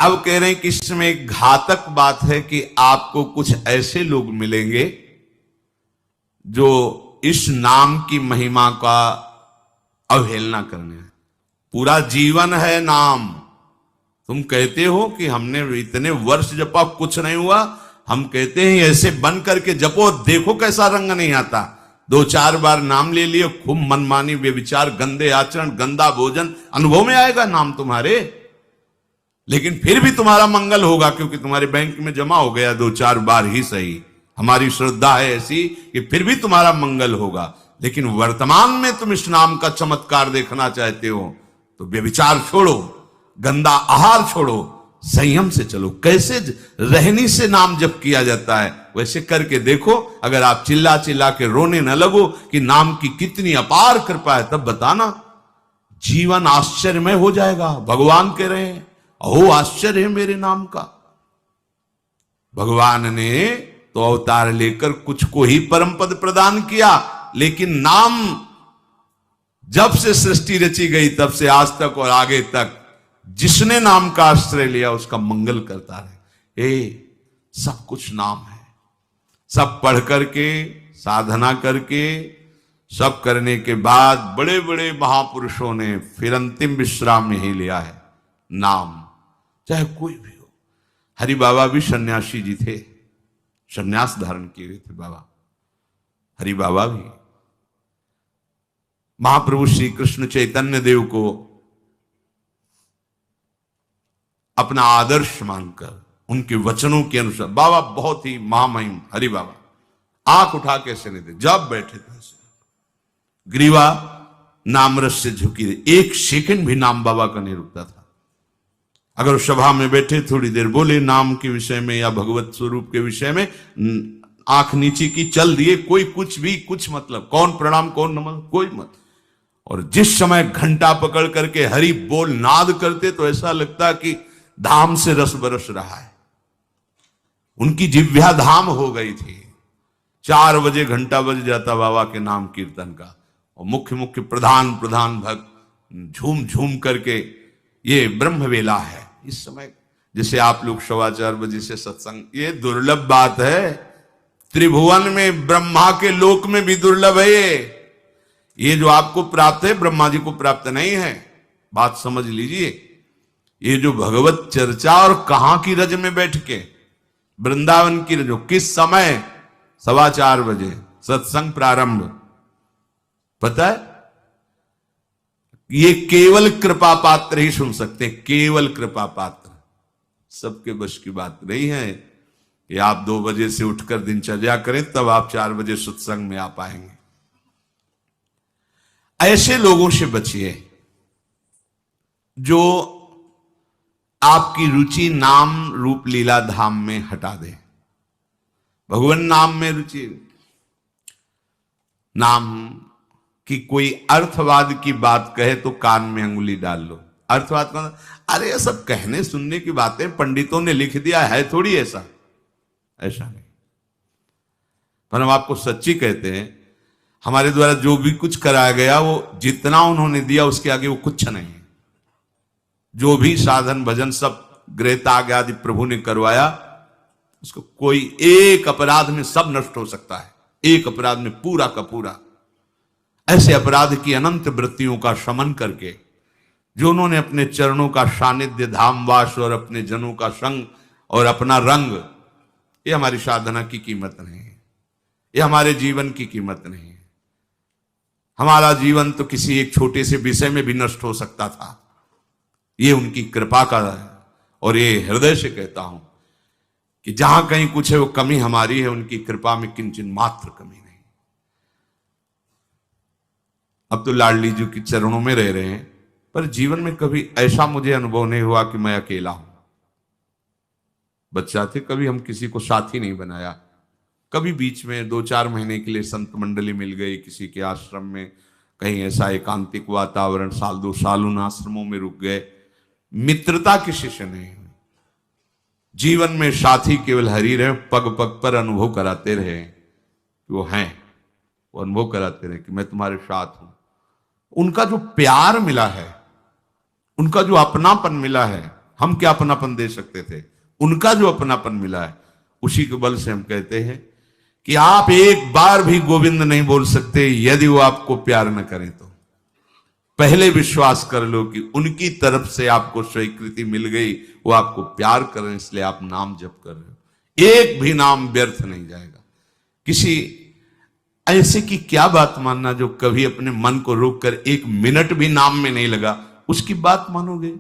अब कह रहे हैं कि इसमें एक घातक बात है कि आपको कुछ ऐसे लोग मिलेंगे जो इस नाम की महिमा का अवहेलना करने। पूरा जीवन है नाम। तुम कहते हो कि हमने इतने वर्ष जपा, कुछ नहीं हुआ। हम कहते हैं ऐसे बन करके जपो, देखो कैसा रंग नहीं आता। 2-4 बार नाम ले लिए, खूब मनमानी व्यभिचार, गंदे आचरण, गंदा भोजन अनुभव में आएगा नाम तुम्हारे, लेकिन फिर भी तुम्हारा मंगल होगा, क्योंकि तुम्हारे बैंक में जमा हो गया 2-4 बार ही सही। हमारी श्रद्धा है ऐसी कि फिर भी तुम्हारा मंगल होगा। लेकिन वर्तमान में तुम इस नाम का चमत्कार देखना चाहते हो तो व्यभिचार छोड़ो, गंदा आहार छोड़ो, संयम से चलो। कैसे रहनी से नाम जप किया जाता है वैसे करके देखो। अगर आप चिल्ला चिल्ला के रोने न लगो कि नाम की कितनी अपार कृपा है, तब बताना, जीवन आश्चर्यमय हो जाएगा। भगवान कह रहे हैं अहो आश्चर्य है मेरे नाम का। भगवान ने तो अवतार लेकर कुछ को ही परम पद प्रदान किया, लेकिन नाम जब से सृष्टि रची गई तब से आज तक और आगे तक जिसने नाम का आश्रय लिया उसका मंगल करता रहे। सब कुछ नाम है। सब पढ़ करके, साधना करके, सब करने के बाद बड़े बड़े महापुरुषों ने फिर अंतिम विश्राम में ही लिया है नाम, चाहे कोई भी हो। हरि बाबा भी सन्यासी जी थे, सन्यास धारण किए हुए थे बाबा। हरि बाबा भी महाप्रभु श्री कृष्ण चैतन्य देव को अपना आदर्श मानकर उनके वचनों के अनुसार, बाबा बहुत ही महामहिम हरि बाबा आंख उठा के ऐसे नहीं थे, जब बैठे थे ग्रीवा नाम रस से झुकी रही, एक सेकंड भी नाम बाबा का नहीं रुकता था। अगर सभा में बैठे थोड़ी देर बोले नाम के विषय में या भगवत स्वरूप के विषय में, आंख नीचे की चल दिए, कोई कुछ भी कुछ मतलब, कौन प्रणाम कौन नमन कोई मत। और जिस समय घंटा पकड़ करके हरि बोल नाद करते तो ऐसा लगता कि धाम से रस बरस रहा है। उनकी जिह्वा धाम हो गई थी। 4 बजे घंटा बज जाता बाबा के नाम कीर्तन का, और मुख्य मुख्य प्रधान प्रधान भक्त झूम झूम करके, ये ब्रह्म वेला है इस समय। जैसे आप लोग 4:15 बजे से सत्संग, ये दुर्लभ बात है। त्रिभुवन में ब्रह्मा के लोक में भी दुर्लभ है ये जो आपको प्राप्त है ब्रह्मा जी को प्राप्त नहीं है। बात समझ लीजिए। ये जो भगवत चर्चा, और कहां की रज में बैठ के, वृंदावन की रज, किस समय 4:15 बजे सत्संग प्रारंभ, पता है? ये केवल कृपा पात्र ही सुन सकते हैं, केवल कृपा पात्र। सबके बश की बात नहीं है कि आप 2 बजे से उठकर दिनचर्या करें तब आप 4 बजे सत्संग में आ पाएंगे। ऐसे लोगों से बचिए जो आपकी रुचि नाम रूप लीला धाम में हटा दे। भगवान नाम में रुचि, नाम की कोई अर्थवाद की बात कहे तो कान में अंगुली डाल लो। अर्थवाद का अरे ये सब कहने सुनने की बातें पंडितों ने लिख दिया है, थोड़ी ऐसा नहीं। पर हम आपको सच्ची कहते हैं, हमारे द्वारा जो भी कुछ कराया गया वो जितना उन्होंने दिया उसके आगे वो कुछ नहीं है। जो भी साधन भजन सब गृहत्याग आदि प्रभु ने करवाया, उसको कोई एक अपराध में सब नष्ट हो सकता है, एक अपराध में पूरा का पूरा। ऐसे अपराध की अनंत वृत्तियों का शमन करके जो उन्होंने अपने चरणों का सानिध्य, धामवास और अपने जनों का संग और अपना रंग, ये हमारी साधना की कीमत नहीं है, ये हमारे जीवन की कीमत नहीं है। हमारा जीवन तो किसी एक छोटे से विषय में भी नष्ट हो सकता था। ये उनकी कृपा का है, और ये हृदय से कहता हूं कि जहां कहीं कुछ है वो कमी हमारी है, उनकी कृपा में किंचन मात्र कमी नहीं। अब तो लाडली जी के चरणों में रह रहे हैं, पर जीवन में कभी ऐसा मुझे अनुभव नहीं हुआ कि मैं अकेला हूं। बच्चा थे कभी हम किसी को साथी नहीं बनाया। कभी बीच में 2-4 महीने के लिए संत मंडली मिल गई किसी के आश्रम में, कहीं ऐसा एकांतिक वातावरण, 1-2 साल उन आश्रमों में रुक गए। मित्रता किसी से नहीं हुई। जीवन में साथी केवल हरि रहे, पग पग पर अनुभव कराते रहे कि वो हैं, वो अनुभव कराते रहे कि मैं तुम्हारे साथ हूं। उनका जो प्यार मिला है, उनका जो अपनापन मिला है, हम क्या अपनापन दे सकते थे? उनका जो अपनापन मिला है उसी के बल से हम कहते हैं कि आप एक बार भी गोविंद नहीं बोल सकते यदि वो आपको प्यार न करें तो। पहले विश्वास कर लो कि उनकी तरफ से आपको स्वीकृति मिल गई, वो आपको प्यार करें इसलिए आप नाम जप कर रहे हो। एक भी नाम व्यर्थ नहीं जाएगा। किसी ऐसे की क्या बात मानना जो कभी अपने मन को रोककर एक मिनट भी नाम में नहीं लगा, उसकी बात मानोगे?